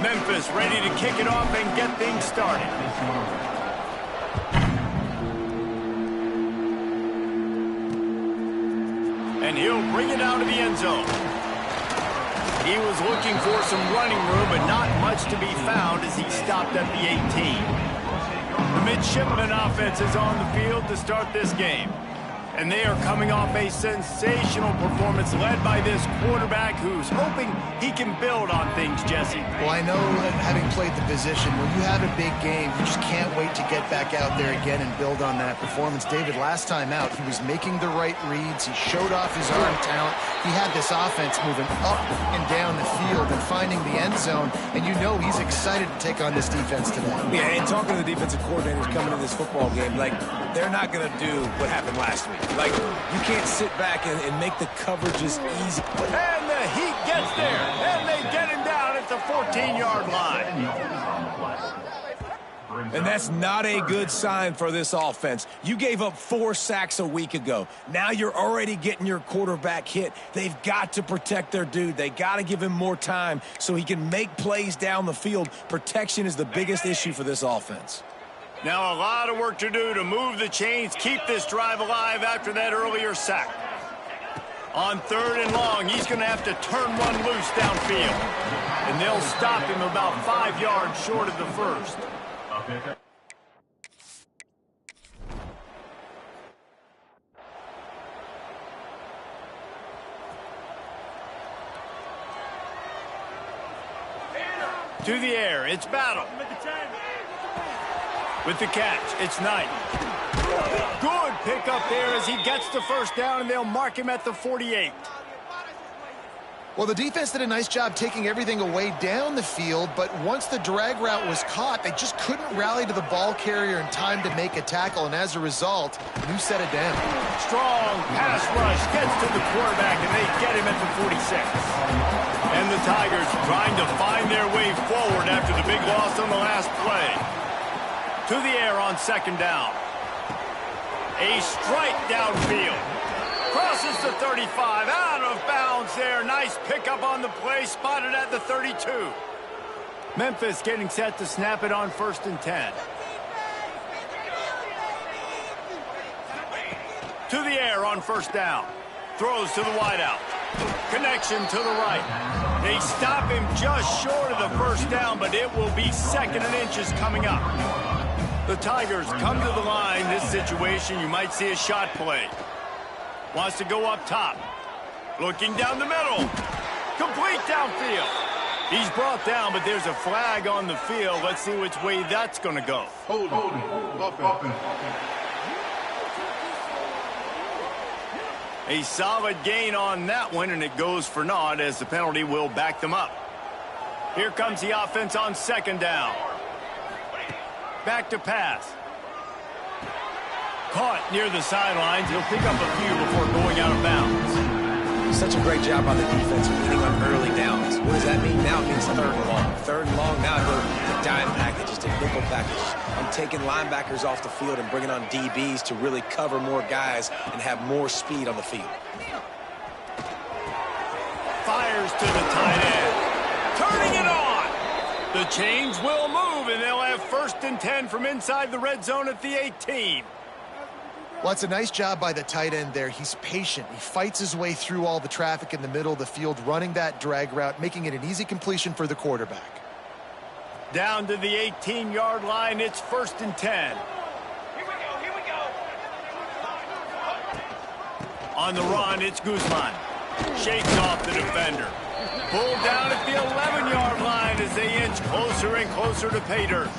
Memphis ready to kick it off and get things started. And he'll bring it out of the end zone. He was looking for some running room, but not much to be found as he stopped at the 18. The midshipman offense is on the field to start this game. And they are coming off a sensational performance led by this quarterback who's hoping he can build on things, Jesse. Well, I know that having played the position, when you have a big game, you just can't wait to get back out there again and build on that performance. David, last time out, he was making the right reads. He showed off his arm talent. He had this offense moving up and down the field and finding the end zone. And you know he's excited to take on this defense today. Yeah, and talking to the defensive coordinators coming to this football game, like, they're not going to do what happened last week. Like, you can't sit back and make the coverages easy. And the Heat gets there, and they get him down at the 14-yard line. And that's not a good sign for this offense. You gave up 4 sacks a week ago. Now you're already getting your quarterback hit. They've got to protect their dude. They got to give him more time so he can make plays down the field. Protection is the biggest issue for this offense. Now a lot of work to do to move the chains, keep this drive alive after that earlier sack. On 3rd and long, he's going to have to turn one loose downfield. And they'll stop him about 5 yards short of the first. To the air, it's Battle. With the catch, it's Knight. Good pickup there as he gets the first down, and they'll mark him at the 48. Well, the defense did a nice job taking everything away down the field, but once the drag route was caught, they just couldn't rally to the ball carrier in time to make a tackle, and as a result, New set it down. Strong pass rush gets to the quarterback, and they get him at the 46. And the Tigers trying to find their way forward after the big loss on the last play. To the air on 2nd down. A strike downfield. Crosses the 35. Out of bounds there. Nice pickup on the play. Spotted at the 32. Memphis getting set to snap it on 1st and 10. To the air on 1st down. Throws to the wideout. Connection to the right. They stop him just short of the 1st down, but it will be 2nd and inches coming up. The Tigers come to the line. This situation, you might see a shot play. Wants to go up top. Looking down the middle. Complete downfield. He's brought down, but there's a flag on the field. Let's see which way that's going to go. Hold. A solid gain on that one, and it goes for naught as the penalty will back them up. Here comes the offense on 2nd down. Back to pass. Caught near the sidelines. He'll pick up a few before going out of bounds. Such a great job on the defense winning on early downs. What does that mean? Now it means 3rd and long. 3rd and long, now go a dime package, just a nickel package. I'm taking linebackers off the field and bringing on DBs to really cover more guys and have more speed on the field. Fires to the tight end. Turning it on. The chains will move, and they'll have 1st and 10 from inside the red zone at the 18. Well, it's a nice job by the tight end there. He's patient. He fights his way through all the traffic in the middle of the field, running that drag route, making it an easy completion for the quarterback. Down to the 18-yard line, it's 1st and 10. Here we go. On the run, it's Guzman. Shakes off the defender. Pulled down at the 11-yard line as they inch closer and closer to pay dirt.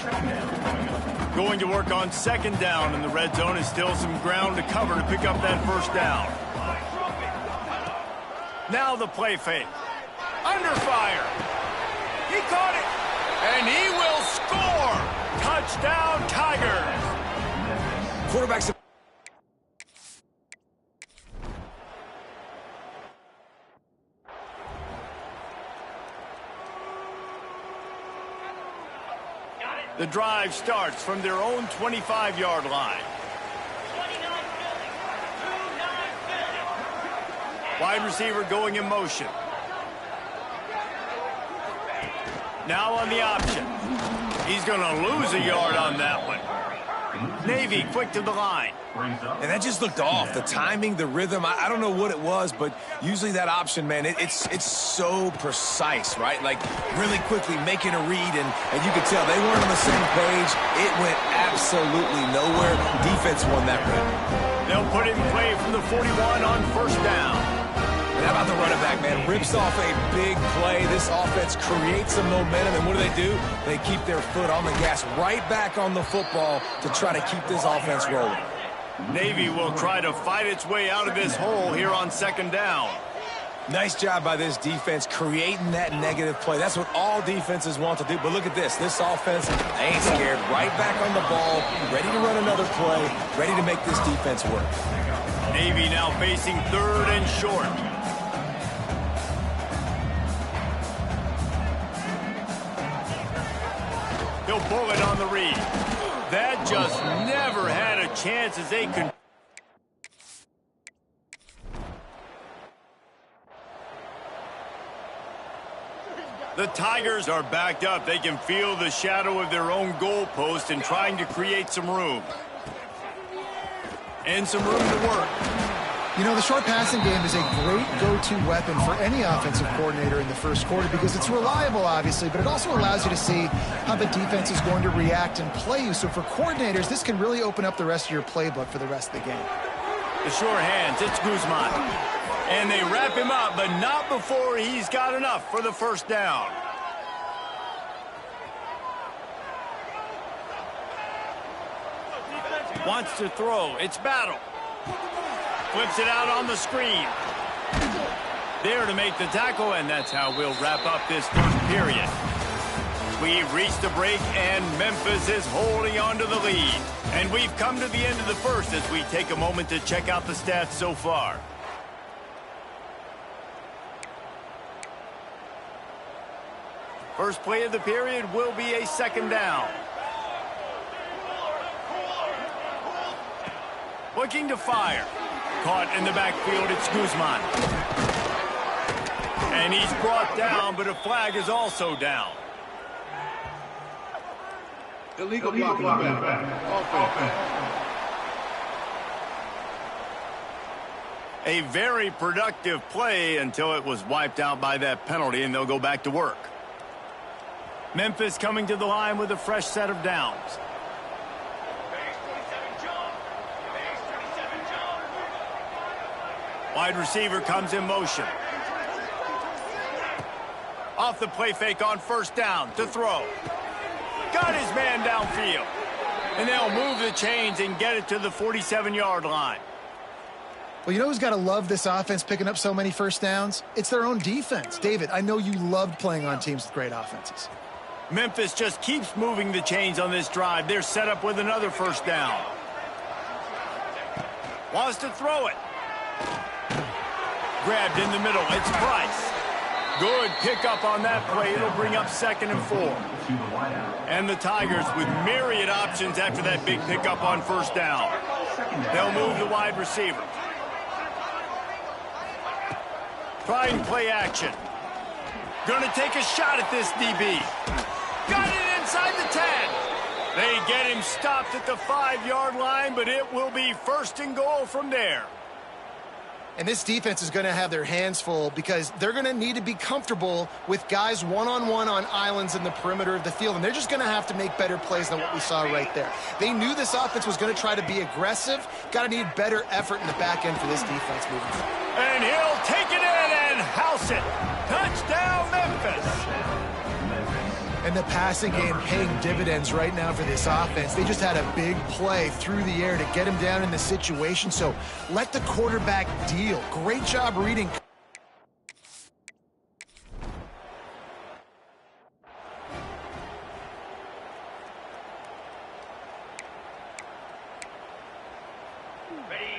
Going to work on 2nd down, and the red zone is still some ground to cover to pick up that 1st down. Now the play fake. Under fire. He caught it. And he will score. Touchdown, Tigers. Quarterbacks. The drive starts from their own 25-yard line. Wide receiver going in motion. Now on the option. He's going to lose a yard on that one. Navy quick to the line. And that just looked off. The timing, the rhythm, I don't know what it was, but usually that option, man, it's so precise, right? Like really quickly making a read, and you could tell they weren't on the same page. It went absolutely nowhere. Defense won that run. They'll put it in play from the 41 on first down. And how about the running back, man? Rips off a big play. This offense creates some momentum, and what do? They keep their foot on the gas right back on the football to try to keep this offense rolling. Navy will try to fight its way out of this hole here on second down. Nice job by this defense creating that negative play. That's what all defenses want to do. But look at this. This offense, they ain't scared. Right back on the ball, ready to run another play, ready to make this defense work. Navy now facing third and short. He'll pull it on the read. That just never had a chance as they could. The Tigers are backed up. They can feel the shadow of their own goalpost and trying to create some room. And some room to work. You know, the short passing game is a great go-to weapon for any offensive coordinator in the first quarter because it's reliable, obviously, but it also allows you to see how the defense is going to react and play you. So for coordinators, this can really open up the rest of your playbook for the rest of the game. The sure hands, it's Guzman. And they wrap him up, but not before he's got enough for the first down. Wants to throw. It's Battle. Flips it out on the screen. There to make the tackle, and that's how we'll wrap up this first period. We've reached the break, and Memphis is holding on to the lead. And we've come to the end of the first as we take a moment to check out the stats so far. First play of the period will be a second down. Looking to fire. Caught in the backfield, it's Guzman. And he's brought down, but a flag is also down. Illegal blocking back. A very productive play until it was wiped out by that penalty, and they'll go back to work. Memphis coming to the line with a fresh set of downs. Wide receiver comes in motion. Off the play fake on first down to throw. Got his man downfield. And they'll move the chains and get it to the 47-yard line. Well, you know who's got to love this offense picking up so many first downs? It's their own defense. David, I know you loved playing on teams with great offenses. Memphis just keeps moving the chains on this drive. They're set up with another first down. Wants to throw it. Grabbed in the middle. It's Price. Good pickup on that play. It'll bring up 2nd and 4. And the Tigers with myriad options after that big pickup on first down. They'll move the wide receiver. Try and play action. Gonna take a shot at this DB. Got it inside the 10. They get him stopped at the 5-yard line, but it will be 1st and goal from there. And this defense is going to have their hands full because they're going to need to be comfortable with guys one-on-one on islands in the perimeter of the field. And they're just going to have to make better plays than what we saw right there. They knew this offense was going to try to be aggressive. Got to need better effort in the back end for this defense moving forward. And he'll take it in and house it. Touchdown, Memphis. And the passing game paying dividends right now for this offense. They just had a big play through the air to get him down in the situation. So let the quarterback deal. Great job reading.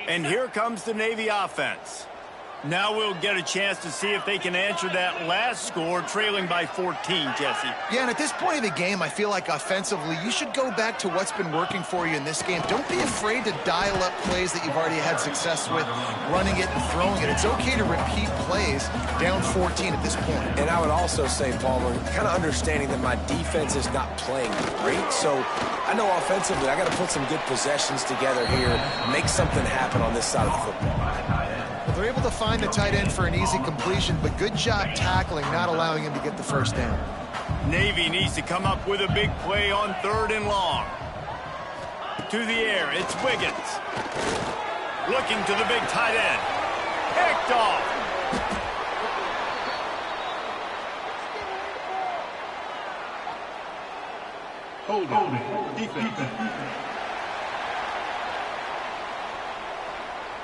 And here comes the Navy offense. Now we'll get a chance to see if they can answer that last score, trailing by 14, Jesse. Yeah, and at this point of the game, I feel like offensively, you should go back to what's been working for you in this game. Don't be afraid to dial up plays that you've already had success with, running it and throwing it. It's okay to repeat plays down 14 at this point. And I would also say, Palmer, kind of understanding that my defense is not playing great, so I know offensively I got to put some good possessions together here, make something happen on this side of the football. They're able to find the tight end for an easy completion, but good job tackling, not allowing him to get the first down. Navy needs to come up with a big play on 3rd and long. To the air, it's Wiggins. Looking to the big tight end. Picked off. Holding. Defense.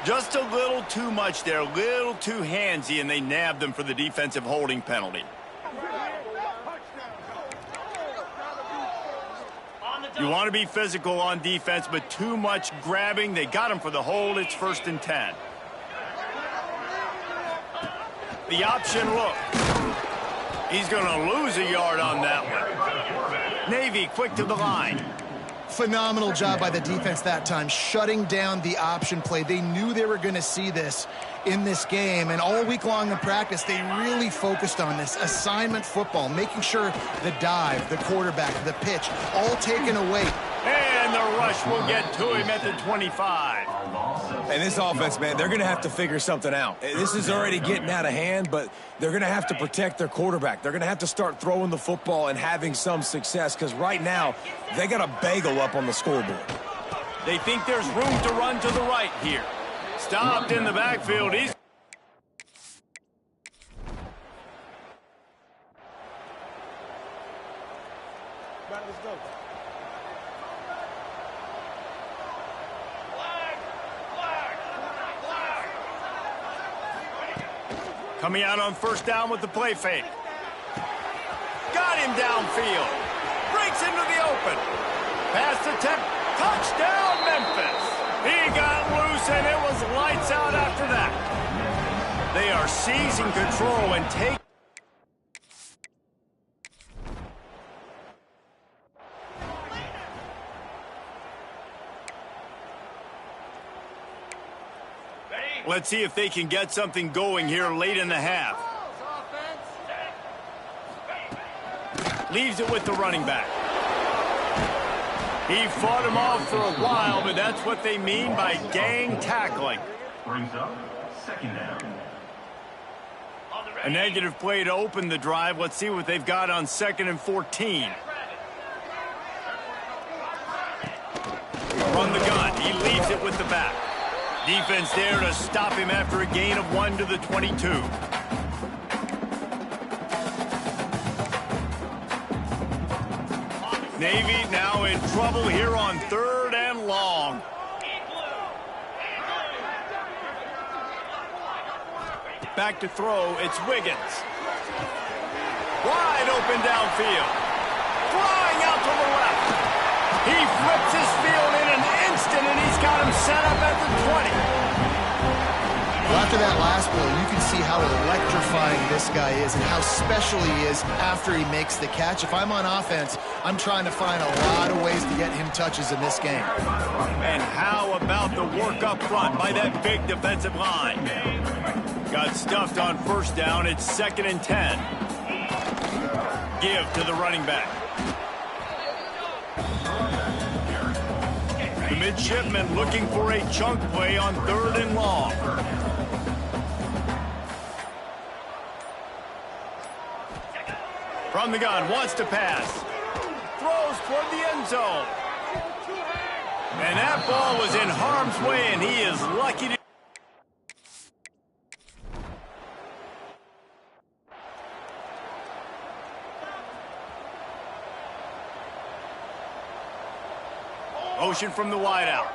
Just a little too much there, a little too handsy, and they nabbed them for the defensive holding penalty. You want to be physical on defense, but too much grabbing. They got him for the hold. It's 1st and 10. The option look. He's going to lose a yard on that one. Navy quick to the line. Phenomenal job by the defense that time, shutting down the option play. They knew they were going to see this in this game, and all week long in practice, they really focused on this assignment football, making sure the dive, the quarterback, the pitch, all taken away. And the rush will get to him at the 25. And this offense, man, they're going to have to figure something out. This is already getting out of hand, but they're going to have to protect their quarterback. They're going to have to start throwing the football and having some success, because right now, they got a bagel up on the scoreboard. They think there's room to run to the right here. Stopped in the backfield. He's coming out on 1st down with the play fake. Got him downfield. Breaks into the open. Pass attempt. Touchdown, Memphis. He got loose, and it was lights out after that. They are seizing control and take. Let's see if they can get something going here late in the half. Leaves it with the running back. He fought him off for a while, but that's what they mean by gang tackling. Brings up 2nd down. A negative play to open the drive. Let's see what they've got on 2nd and 14. Run the gun. He leaves it with the back. Defense there to stop him after a gain of 1 to the 22. Navy now in trouble here on 3rd and long. Back to throw, it's Wiggins. Wide open downfield. Flying out to the left. He flips his field in an instant, and he's got him set up at the 20. Well, after that last play, you can see how electrifying this guy is and how special he is after he makes the catch. If I'm on offense, I'm trying to find a lot of ways to get him touches in this game. And how about the work up front by that big defensive line? Got stuffed on 1st down. It's 2nd and 10. Give to the running back. The midshipman looking for a chunk play on 3rd and long. From the gun, wants to pass. Throws toward the end zone. And that ball was in harm's way, and he is lucky to... Motion from the wideout.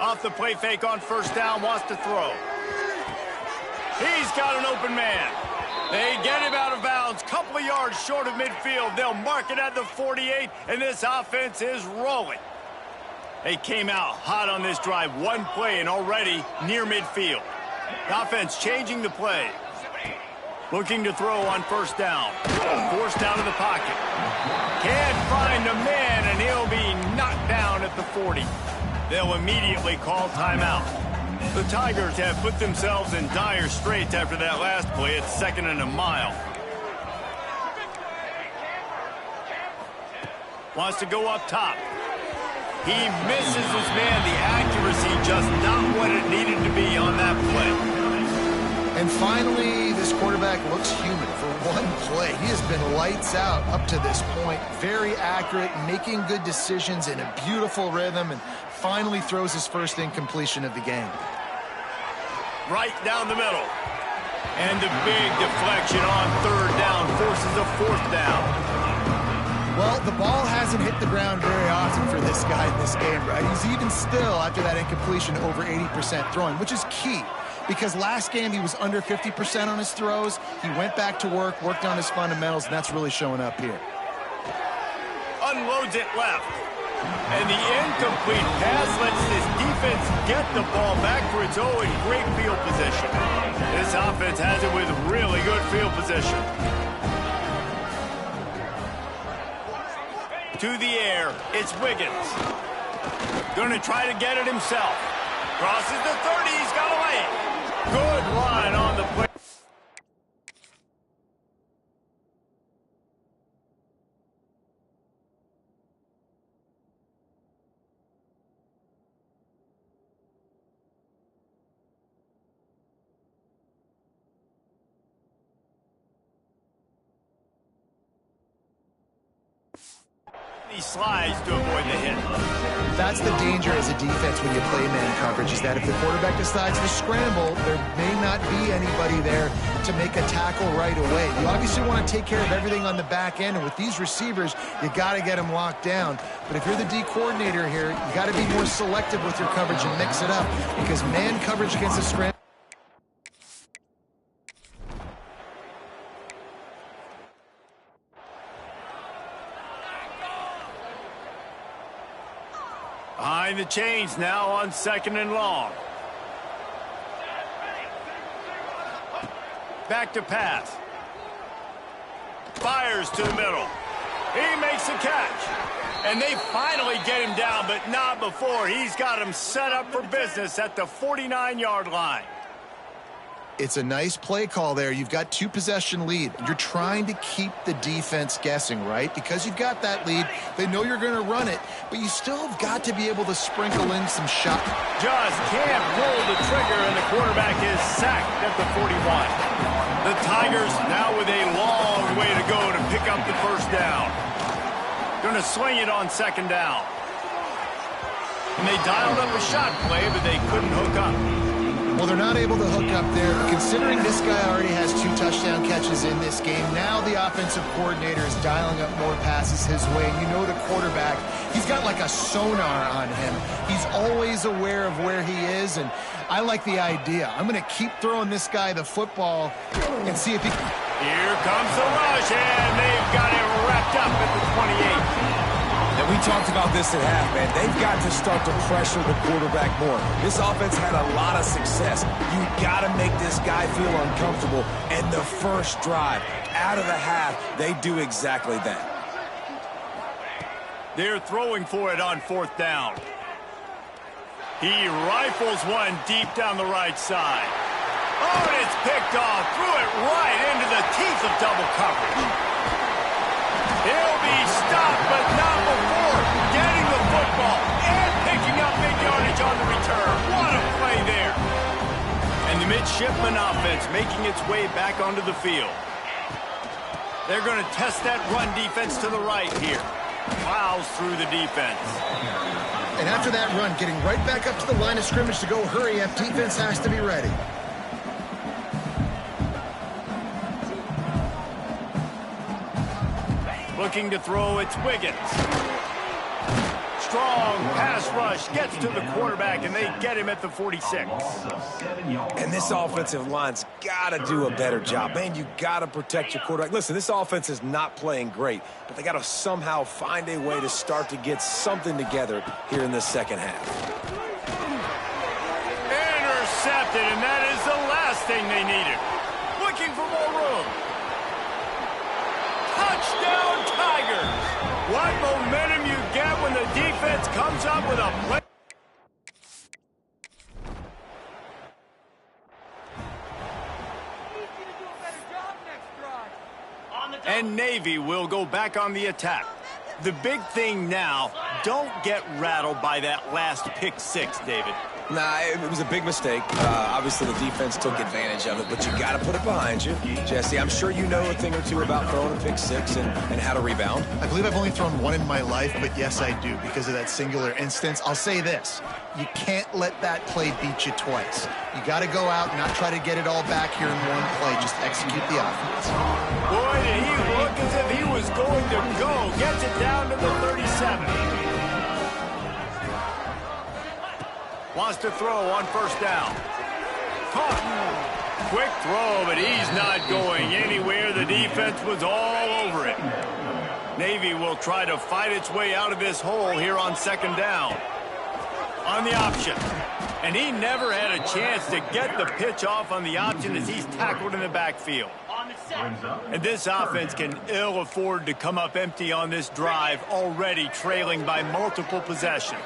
Off the play fake on 1st down, wants to throw. He's got an open man. They get him out of bounds, couple of yards short of midfield. They'll mark it at the 48, and this offense is rolling. They came out hot on this drive. One play and already near midfield. The offense changing the play. Looking to throw on first down. Forced out of the pocket. Can't find a man, and he'll be knocked down at the 40. They'll immediately call timeout. The Tigers have put themselves in dire straits after that last play. It's 2nd and a mile. Wants to go up top. He misses his man. The accuracy just not what it needed to be on that play. And finally, this quarterback looks human for one play. He has been lights out up to this point. Very accurate, making good decisions in a beautiful rhythm, and finally throws his first incompletion of the game. Right down the middle. And the big deflection on 3rd down forces a 4th down. Well, the ball hasn't hit the ground very often for this guy in this game, right? He's even still, after that incompletion, over 80% throwing, which is key. Because last game he was under 50% on his throws. He went back to work, worked on his fundamentals, and that's really showing up here. Unloads it left. And the incomplete pass lets this defense get the ball back for its own in great field position. This offense has it with really good field position. To the air, it's Wiggins. Gonna try to get it himself. Crosses the 30, he's got to lay it. Good line on the play. He slides to avoid the hit. That's the danger as a defense when you play man coverage, is that if the quarterback decides to scramble, there may not be anybody there to make a tackle right away. You obviously want to take care of everything on the back end, and with these receivers, you got to get them locked down. But if you're the D coordinator here, you got to be more selective with your coverage and mix it up, because man coverage against a scramble. Behind the chains now on 2nd and long. Back to pass. Fires to the middle. He makes the catch. And they finally get him down, but not before. He's got him set up for business at the 49-yard line. It's a nice play call there. You've got 2-possession lead. You're trying to keep the defense guessing, right? Because you've got that lead. They know you're going to run it, but you still have got to be able to sprinkle in some shots. Just can't pull the trigger, and the quarterback is sacked at the 41. The Tigers now with a long way to go to pick up the first down. Going to swing it on 2nd down. And they dialed up a shot play, but they couldn't hook up. Well, they're not able to hook up there. Considering this guy already has 2 touchdown catches in this game, now the offensive coordinator is dialing up more passes his way. And you know the quarterback, he's got like a sonar on him. He's always aware of where he is, and I like the idea. I'm going to keep throwing this guy the football and see if he... Here comes the rush, and they've got it wrapped up at the 28. And we talked about this at half, man. They've got to start to pressure the quarterback more. This offense had a lot of success. You got to make this guy feel uncomfortable. And the first drive, out of the half, they do exactly that. They're throwing for it on 4th down. He rifles one deep down the right side. Oh, and it's picked off. Threw it right into the teeth of double coverage. He'll be stopped, but not before getting the football and picking up big yardage on the return. What a play there. And the midshipman offense making its way back onto the field. They're going to test that run defense to the right here. Plows through the defense. And after that run, getting right back up to the line of scrimmage to go hurry up, defense has to be ready. Looking to throw, it's Wiggins. strong pass rush gets to the quarterback, and they get him at the 46. And this offensive line's got to do a better job. Man, you got to protect your quarterback. Listen, this offense is not playing great, but they got to somehow find a way to start to get something together here in the second half. Intercepted, and that is the last thing they needed. Looking for more room. Touchdown, Tigers! What momentum you get when the defense comes up with a play. And Navy will go back on the attack. The big thing now, don't get rattled by that last pick six, David. Nah, it was a big mistake. Obviously, the defense took advantage of it, but you got to put it behind you. Jesse, I'm sure you know a thing or two about throwing a pick six and how to rebound. I believe I've only thrown one in my life, but yes, I do, because of that singular instance. I'll say this. You can't let that play beat you twice. You got to go out and not try to get it all back here in one play. Just execute the offense. Boy, did he look as if he was going to go. Gets it down to the 37. Wants to throw on first down. Caught. Quick throw, but he's not going anywhere. The defense was all over it. Navy will try to fight its way out of this hole here on second down. On the option. And he never had a chance to get the pitch off on the option as he's tackled in the backfield. And this offense can ill afford to come up empty on this drive, already trailing by multiple possessions.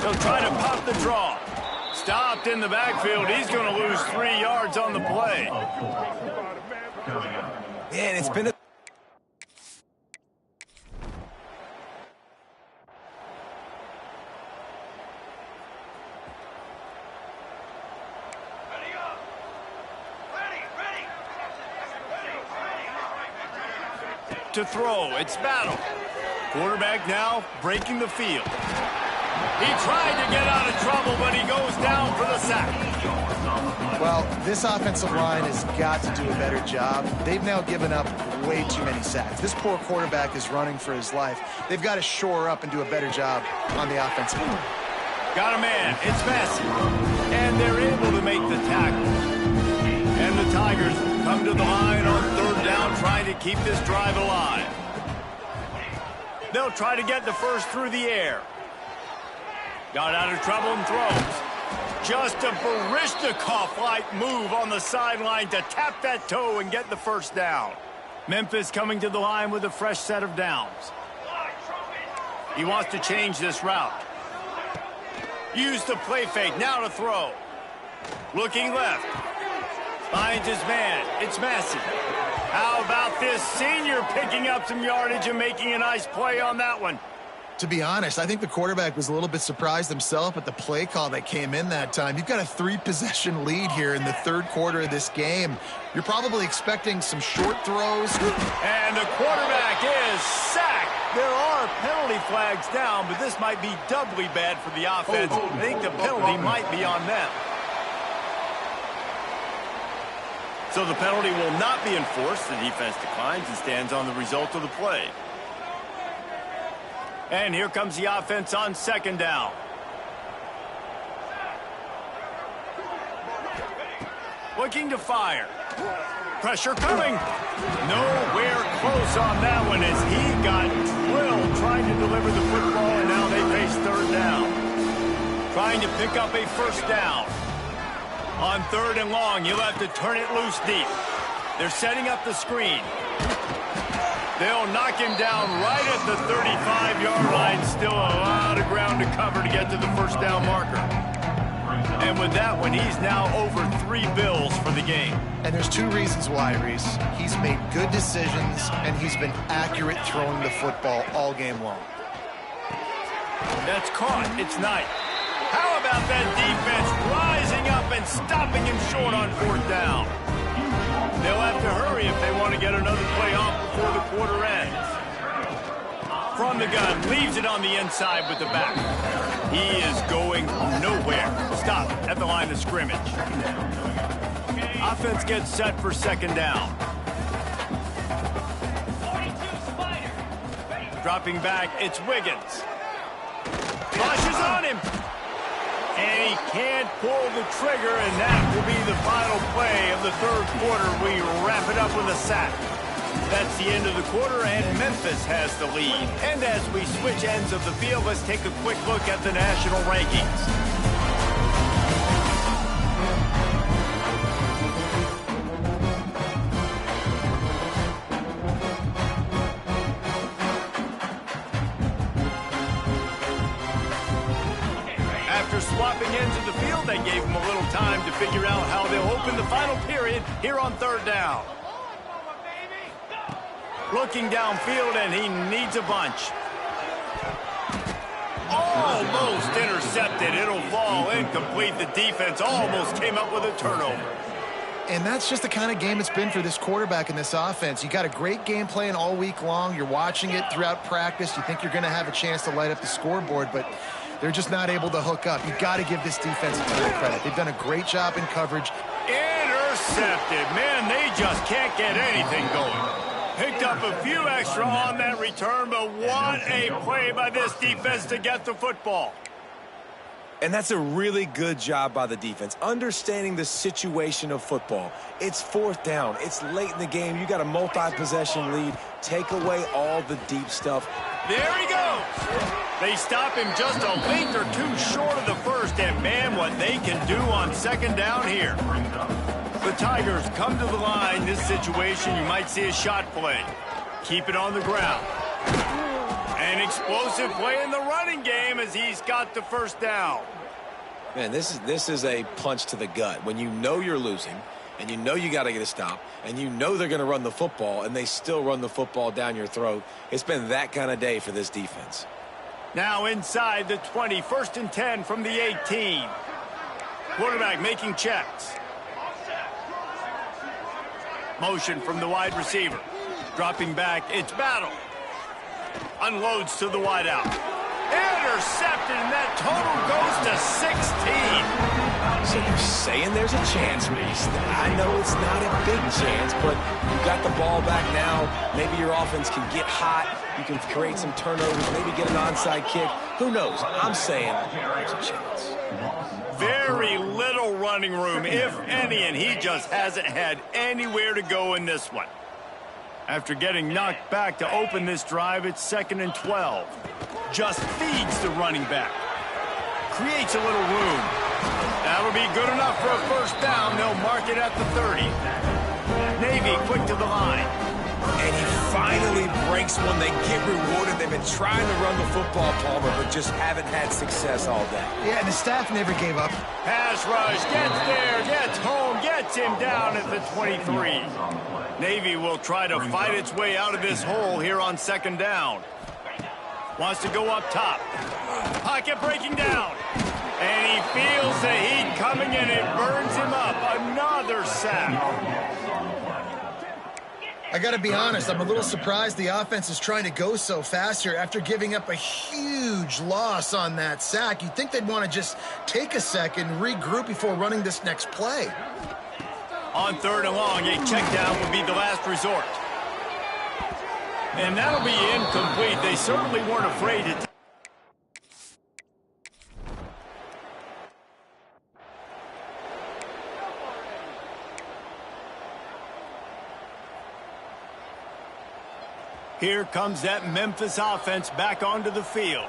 He'll try to pop the draw. Stopped in the backfield. He's going to lose 3 yards on the play. Man, it's been a... To throw, it's battle. Quarterback now breaking the field. He tried to get out of trouble, but he goes down for the sack. Well, this offensive line has got to do a better job. They've now given up way too many sacks. This poor quarterback is running for his life. They've got to shore up and do a better job on the offensive line. Got a man. It's Messi. And they're able to make the tackle. And the Tigers come to the line on third down, trying to keep this drive alive. They'll try to get the first through the air. Got out of trouble and throws. Just a Baryshnikov-like move on the sideline to tap that toe and get the first down. Memphis coming to the line with a fresh set of downs. He wants to change this route. Use the play fake, now to throw. Looking left. Finds his man. It's Massey. How about this senior picking up some yardage and making a nice play on that one? To be honest, I think the quarterback was a little bit surprised himself at the play call that came in that time. You've got a 3-possession lead here in the third quarter of this game. You're probably expecting some short throws. And the quarterback is sacked. There are penalty flags down, but this might be doubly bad for the offense. I think the penalty might be on them. So the penalty will not be enforced. The defense declines and stands on the result of the play. And here comes the offense on second down. Looking to fire. Pressure coming. Nowhere close on that one as he got drilled trying to deliver the football, and now they face third down. Trying to pick up a first down. On third and long, you'll have to turn it loose deep. They're setting up the screen. They'll knock him down right at the 35-yard line. Still a lot of ground to cover to get to the first down marker. And with that one, he's now over 3 bills for the game. And there's 2 reasons why, Reese. He's made good decisions, and he's been accurate throwing the football all game long. That's caught. It's Knight. How about that defense rising up and stopping him short on fourth down? They'll have to hurry if they want to get another play off before the quarter ends. From the gun, leaves it on the inside with the back. He is going nowhere. Stop at the line of scrimmage. Offense gets set for second down. Dropping back, it's Wiggins. Flushes on him. And he can't pull the trigger, and that will be the final play of the third quarter. We wrap it up with a sack. That's the end of the quarter, and Memphis has the lead. And as we switch ends of the field, let's take a quick look at the national rankings. After swapping ends of the field, they gave him a little time to figure out how they'll open the final period here on third down. Looking downfield, and he needs a bunch. Almost intercepted. It'll fall incomplete. The defense almost came up with a turnover. And that's just the kind of game it's been for this quarterback in this offense. You got a great game plan all week long. You're watching it throughout practice. You think you're going to have a chance to light up the scoreboard, but they're just not able to hook up. You got to give this defense a ton of credit. They've done a great job in coverage. Intercepted. Man, they just can't get anything going. Picked up a few extra on that return, but what a play by this defense to get the football. And that's a really good job by the defense, understanding the situation of football. It's fourth down. It's late in the game. You got a multi-possession lead. Take away all the deep stuff. There he goes. They stop him just a length or two short of the first, and man, what they can do on second down here. The Tigers come to the line. This situation, you might see a shot play. Keep it on the ground. An explosive play in the running game as he's got the first down. Man, this is a punch to the gut. When you know you're losing, and you know you got to get a stop, and you know they're going to run the football, and they still run the football down your throat. It's been that kind of day for this defense. Now inside the 20, 1st and 10 from the 18. Quarterback making checks. Motion from the wide receiver. Dropping back, it's Battle. Unloads to the wideout. Intercepted, and that total goes to 16. So you're saying there's a chance, Reese. I know it's not a big chance, but you got the ball back now. Maybe your offense can get hot. You can create some turnovers, maybe get an onside kick. Who knows? I'm saying there's a chance. Very little running room, if any, and he just hasn't had anywhere to go in this one. After getting knocked back to open this drive, it's 2nd and 12. Just feeds the running back. Creates a little room. That'll be good enough for a first down. They'll mark it at the 30. Navy quick to the line. And he finally breaks one. They get rewarded. They've been trying to run the football, Palmer, but just haven't had success all day. Yeah, and the staff never gave up. Pass rush, gets there, gets home, gets him down at the 23. Navy will try to fight its way out of this hole here on 2nd down. Wants to go up top. Pocket breaking down. And he feels the heat coming, and it burns him up. Another sack. I got to be honest, I'm a little surprised the offense is trying to go so fast here after giving up a huge loss on that sack. You'd think they'd want to just take a second, regroup before running this next play. On 3rd and long, a check down would be the last resort. And that'll be incomplete. They certainly weren't afraid to. Here comes that Memphis offense back onto the field.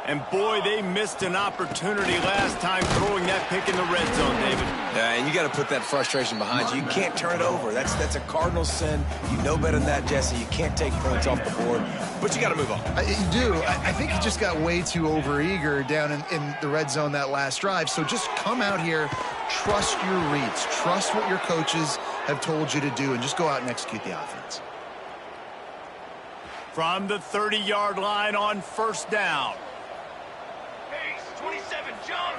And boy, they missed an opportunity last time throwing that pick in the red zone, David. Yeah, and you got to put that frustration behind you. You can't turn it over. That's a cardinal sin. You know better than that, Jesse. You can't take points off the board, but you got to move on. You do. I think he just got way too overeager down in the red zone that last drive. So just come out here, trust your reads, trust what your coaches have told you to do, and just go out and execute the offense. From the 30-yard line on 1st down. 27, John.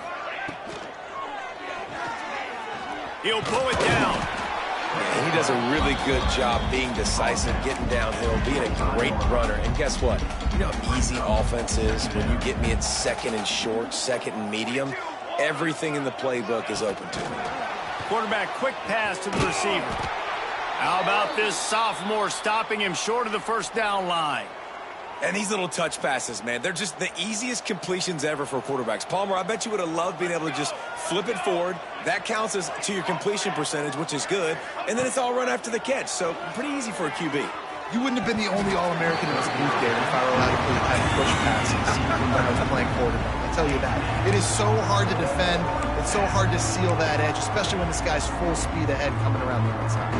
He'll pull it down. And he does a really good job being decisive, getting downhill, being a great runner. And guess what? You know how easy offense is when you get me at 2nd and short, 2nd and medium? Everything in the playbook is open to me. Quarterback quick pass to the receiver. How about this sophomore stopping him short of the 1st down line? And these little touch passes, man, they're just the easiest completions ever for quarterbacks. Palmer, I bet you would have loved being able to just flip it forward. That counts as to your completion percentage, which is good. And then it's all run after the catch. So pretty easy for a QB. You wouldn't have been the only All-American in this booth, David, if I were allowed to have push passes when I was playing quarterback. I tell you that. It is so hard to defend. It's so hard to seal that edge, especially when this guy's full speed ahead coming around the outside.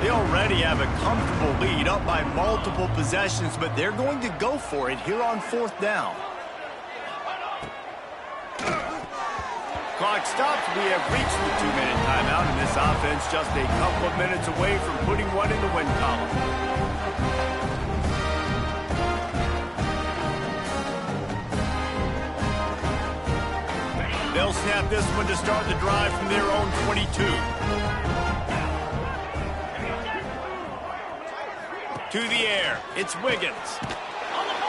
They already have a comfortable lead, up by multiple possessions, but they're going to go for it here on 4th down. Clock stops. We have reached the 2-minute timeout, and this offense just a couple of minutes away from putting one in the win column. They'll snap this one to start the drive from their own 22. To the air, it's Wiggins.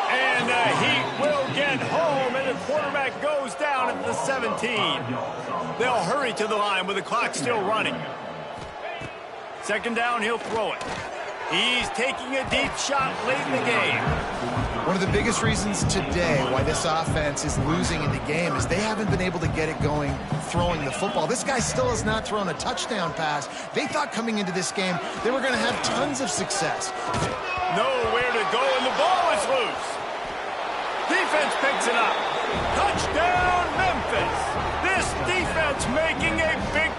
And he will get home, and the quarterback goes down at the 17. They'll hurry to the line with the clock still running. 2nd down, he'll throw it. He's taking a deep shot late in the game. One of the biggest reasons today why this offense is losing in the game is they haven't been able to get it going throwing the football. This guy still has not thrown a touchdown pass. They thought coming into this game they were going to have tons of success. Nowhere to go, and the ball is loose. Defense picks it up. Touchdown, Memphis. This defense making a big